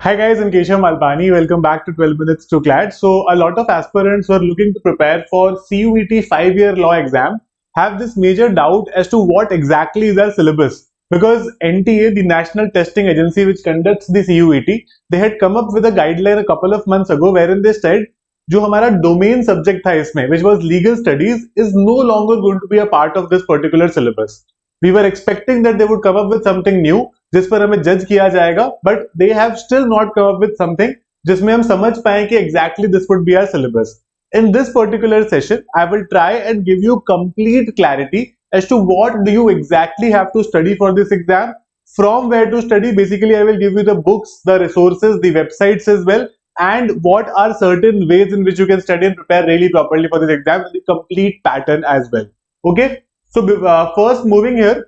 Hi guys, I'm Keshav Malpani. Welcome back to 12 Minutes to CLAT. So a lot of aspirants who are looking to prepare for CUET 5-year law exam have this major doubt as to what exactly is our syllabus. Because NTA, the National Testing Agency which conducts the CUET, they had come up with a guideline a couple of months ago wherein they said जो हमारा domain subject था इसमें, which was legal studies, is no longer going to be a part of this particular syllabus. We were expecting that they would come up with something new जिस पर हमें जज किया जाएगा, but they have still not come up with something जिसमें हम समझ पाए कि exactly this would be our syllabus. In this particular session, I will try and give you complete clarity as to what do you exactly have to study for this exam, from where to study. Basically, I will give you the books, the resources, the websites as well, and what are certain ways in which you can study and prepare really properly for this exam, and the complete pattern as well. Okay, so first moving here.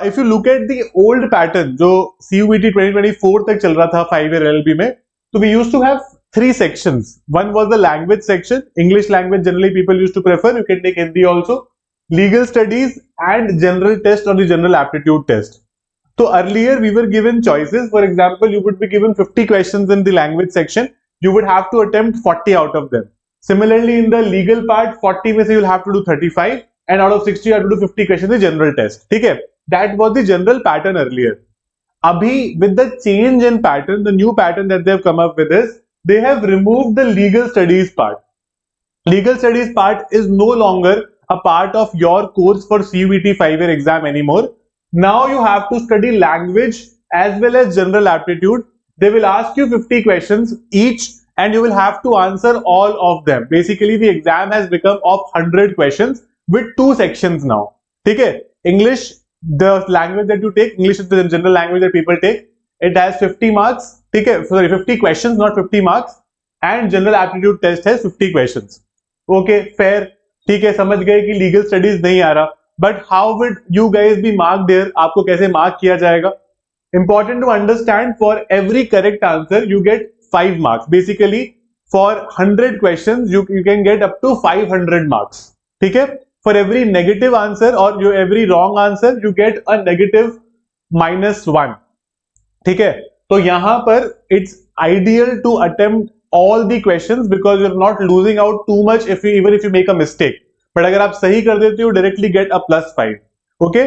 If you look at the old pattern जो CUET 2024 तक चल रहा था 5 year LLB में, so we used to have 3 sections. One was the language section. English language generally people used to prefer. You can take Hindi also. Legal studies and general test or the general aptitude test. So earlier we were given choices. For example, you would be given 50 questions in the language section. You would have to attempt 40 out of them. Similarly, in the legal part, 40 में से you'll have to do 35, and out of 60 you have to do 50 questions in general test. ठीक है? That was the general pattern earlier. Abhi, with the change in pattern, the new pattern that they have come up with is they have removed the legal studies part. Legal studies part is no longer a part of your course for CUET 5-year exam anymore. Now you have to study language as well as general aptitude. They will ask you 50 questions each and you will have to answer all of them. Basically, the exam has become of 100 questions with 2 sections now. Okay? English, the language that you take, English is the general language that people take. It has 50 marks. Okay? Sorry, 50 questions, not 50 marks. And general aptitude test has 50 questions. Okay, fair. ठीक है, समझ गए कि legal studies नहीं आ रहा, but how would you guys be mark there? आपको कैसे मार्क किया जाएगा? Important to understand, for every correct answer you get 5 marks. Basically for 100 question you can get up to 500 marks. ठीक है? फॉर एवरी नेगेटिव आंसर और every wrong answer you get a negative -1. ठीक है? तो यहां पर it's ideal to attempt all the questions because you're not losing out too much even if you make a mistake. But अगर आप सही कर देते हो, directly get a +5. Okay?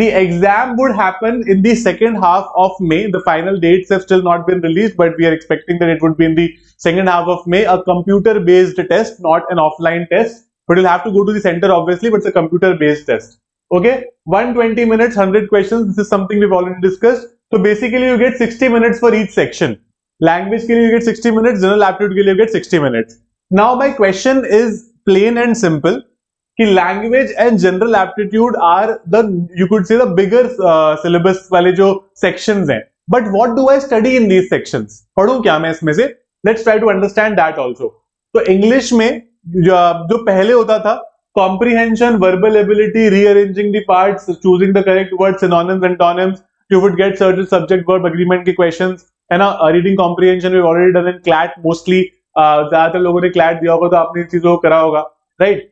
The exam would happen in the second half of May. The final dates have still not been released, but we are expecting that it would be in the second half of May. A computer-based test, not an offline test. But you'll have to go to the center, obviously, but it's a computer-based test. Okay? 120 minutes, 100 questions. This is something we've already discussed. So basically, you get 60 minutes for each section. Language के लिए you get 60 minutes, general aptitude के लिए you get 60 minutes. Now my question is plain and simple कि language and general aptitude are the, you could say, the bigger syllabus वाले जो sections हैं. But what do I study in these sections? पढ़ूं क्या मैं इसमें से? Let's try to understand that also. तो English में जो पहले होता था comprehension, verbal ability, rearranging the parts, choosing the correct words, synonyms, antonyms, you would get certain subject verb agreement के questions. है ना? Reading comprehension we already done in CLAT mostly. ज्यादातर लोगों ने क्लैट दिया होगा तो आपने इन चीजों को करा होगा, right?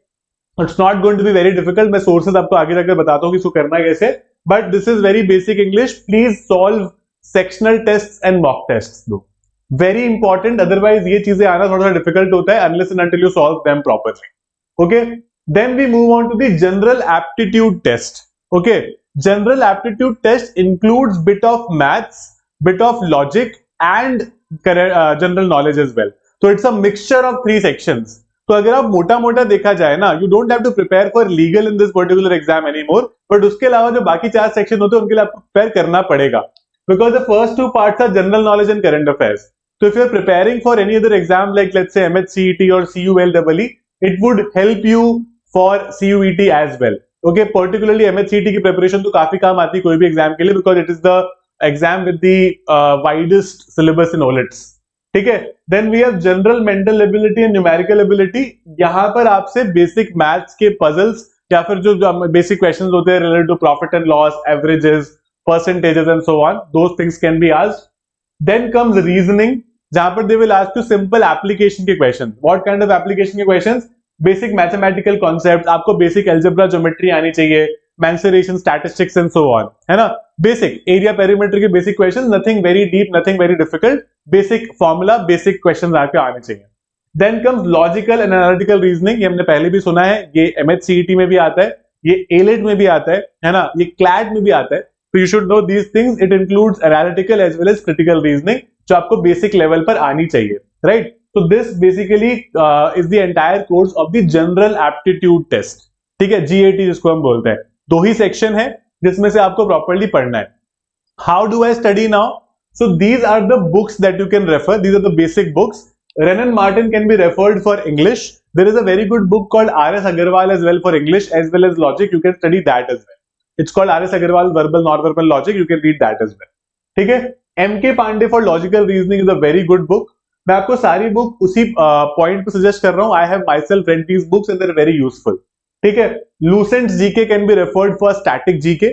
It's not going to be very difficult. मैं सोर्सेज आपको आगे जाकर बताता हूँ कि इसको करना कैसे, but this is very basic English. Please solve sectional test and mock test दो, वेरी इंपॉर्टेंट. अदरवाइज ये चीजें आना थोड़ा सा डिफिकल्ट होता है unless and until you solve them properly. Okay, then we move on to the general aptitude test. Okay, general aptitude test includes bit of maths, bit of logic and general knowledge as well. So it's a mixture of 3 sections. तो अगर आप मोटा मोटा देखा जाए ना, you don't have to prepare for legal in this particular exam anymore, but उसके अलावा जो बाकी 4 section होते हैं उनके लिए आपको prepare करना पड़ेगा, because the first 2 parts are general knowledge and current affairs. So if you're preparing for any other exam like let's say MHCET or CULEE, it would help you for CUET as well. Okay, particularly MHCET की preparation तो काफी काम आती है कोई भी exam के लिए, because it is the exam with the widest syllabus in OLITs. ठीक है? Then we have general mental ability and numerical ability. यहाँ पर आपसे basic maths के puzzles या फिर जो basic questions होते हैं related to profit and loss, averages, percentages and so on, those things can be asked. Then comes reasoning, जहाँ पर they will ask you simple application के questions. What kind of application के questions? Basic mathematical concepts. आपको basic algebra, geometry आनी चाहिए. mensuration, statistics and so on, है ना? Basic area perimeter के basic questions, nothing very deep, nothing very difficult, basic formula, basic questions आपके आने चाहिए. Then comes logical and analytical reasoning, ये हमने पहले भी सुना है, ये MHCET में भी आता है, ये ALET में भी आता है ना? ये CLAT में भी आता है. So you should know these things. It includes analytical as well as critical reasoning, जो आपको basic level पर आनी चाहिए, right? So this basically is the entire course of the general aptitude test. ठीक है, GAT जिसको हम बोलते हैं. दो ही सेक्शन है जिसमें से आपको प्रॉपरली पढ़ना है. How do I study now? So these are the books that you can refer. These are the basic books. Renan Martin can be referred for English. There is a very good book called R.S. Agarwal as well for English as well as logic. You can study that as well. It's called R.S. Agarwal Verbal Non-Verbal Logic. You can read that as well. ठीक है. M.K. Pandey for Logical Reasoning is a very good book. मैं आपको सारी book उसी point पे suggest कर रहा हूँ. I have myself read these books and they are very useful. ठीक है. Lucent GK can be referred for static GK.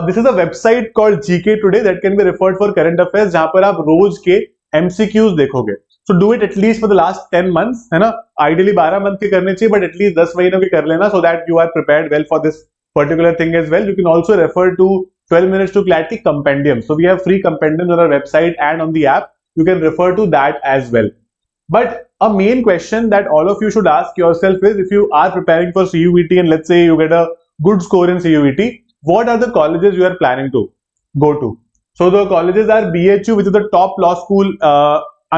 This is a website called GK today that can be referred for current affairs, जहां पर आप रोज के MCQs देखोगे. So do it at least for the last 10 months, है ना? Ideally 12 month के करने चाहिए, बट एटलीस्ट 10 महीनों के कर लेना, so that you are prepared well for this particular thing as well. You can also refer to 12 minutes to clarity compendium. So we have free compendiums on our website and on the app. You can refer to that as well. But a main question that all of you should ask yourself is, if you are preparing for CUET and let's say you get a good score in CUET, what are the colleges you are planning to go to? So the colleges are BHU, which is the top law school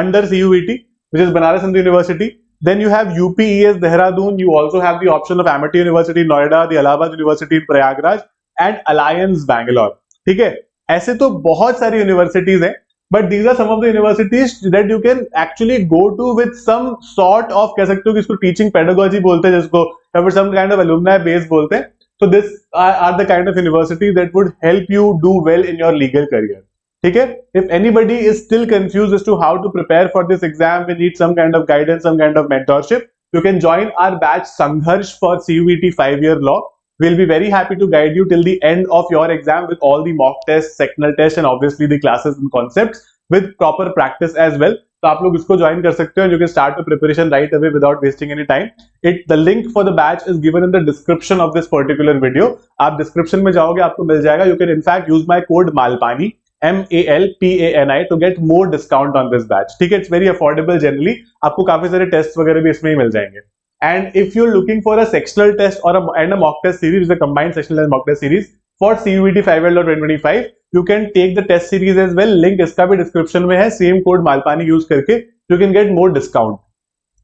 under CUET, which is Banaras Hindu University. Then you have UPES Dehradun. You also have the option of Amity University Noida, the Allahabad University in Prayagraj and Alliance Bangalore. ठीक है. ऐसे तो बहुत सारी universities हैं, but these are some of the universities that you can actually go to with some sort of, कह सकते हो कि इसको teaching pedagogy बोलते हैं जिसको, या फिर some kind of alumni base बोलते हैं. So this are the kind of universities that would help you do well in your legal career. ठीक है. If anybody is still confused as to how to prepare for this exam, we need some kind of guidance, some kind of mentorship, you can join our batch Sangharsh for CUET 5-year law. We'll be very happy to guide you till the end of your exam with all the mock tests, sectional tests and obviously the classes and concepts with proper practice as well. तो आप लोग इसको join कर सकते हो. You can start the preparation right away without wasting any time. The link for the batch is given in the description of this particular video. आप description में जाओगे, आपको मिल जाएगा. You can in fact use my code MALPANI, MALPANI, to get more discount on this batch. ठीक है. It's very affordable generally. आपको काफी सारे टेस्ट वगैरह भी इसमें ही मिल जाएंगे. And if you're looking for a sectional test or a mock test series, a combined sectional and mock test series for CUET 5L 2025, you can take the test series as well. Link इसका भी description में है. Same code MALPANI use करके you can get more discount.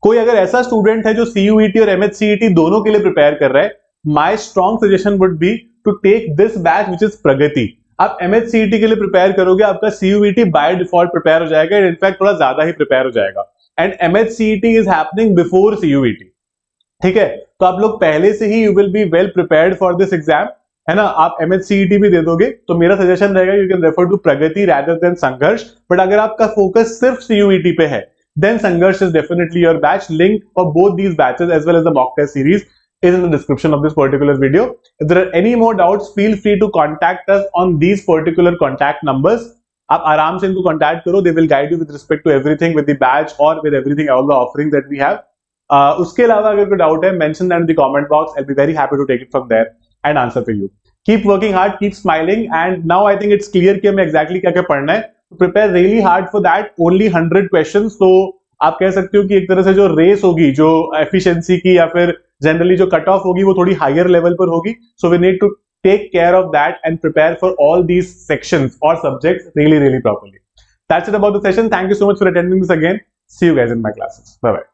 कोई अगर ऐसा student है जो CUET और MHCET दोनों के लिए प्रिपेयर कर रहा है, my strong suggestion would be to take this batch which is प्रगति. आप MHCET के लिए प्रिपेयर करोगे, आपका CUET बाय डिफॉल्ट प्रिपेयर हो जाएगा, इनफैक्ट थोड़ा ज्यादा ही प्रिपेयर हो जाएगा. And MHCET is happening before CUET. ठीक है. तो आप लोग पहले से ही you will be well prepared for this exam, है ना? आप MHCET भी दे दोगे, तो मेरा सजेशन रहेगा you can refer to Pragati rather than Sangharsh. But अगर आपका फोकस सिर्फ CUET पे है, then संघर्ष is definitely your batch. Link for both these batches as well as the mock test series is in the description of this particular video. If there are any more doubts, feel free to contact us on these particular contact numbers. आप आराम से इनको contact करो. They will guide you with respect to everything with the batch or with everything, all the offerings that we have. उसके अलावा अगर कोई doubt है, mention that in the comment box. I'll be very happy to take it from there and answer for you. Keep working hard, keep smiling, and now I think it's clear कि हमें exactly क्या क्या पढ़ना है. Prepare really hard for that. Only 100 questions. So आप कह सकते हो कि एक तरह से जो रेस होगी, जो एफिशिएंसी की या फिर जनरली जो कट ऑफ होगी, वो थोड़ी हायर लेवल पर होगी. So we need to take care of that and prepare for all these sections और subjects really really properly. That's it about the session. Thank you so much for attending this again. See you guys in my classes. Bye bye.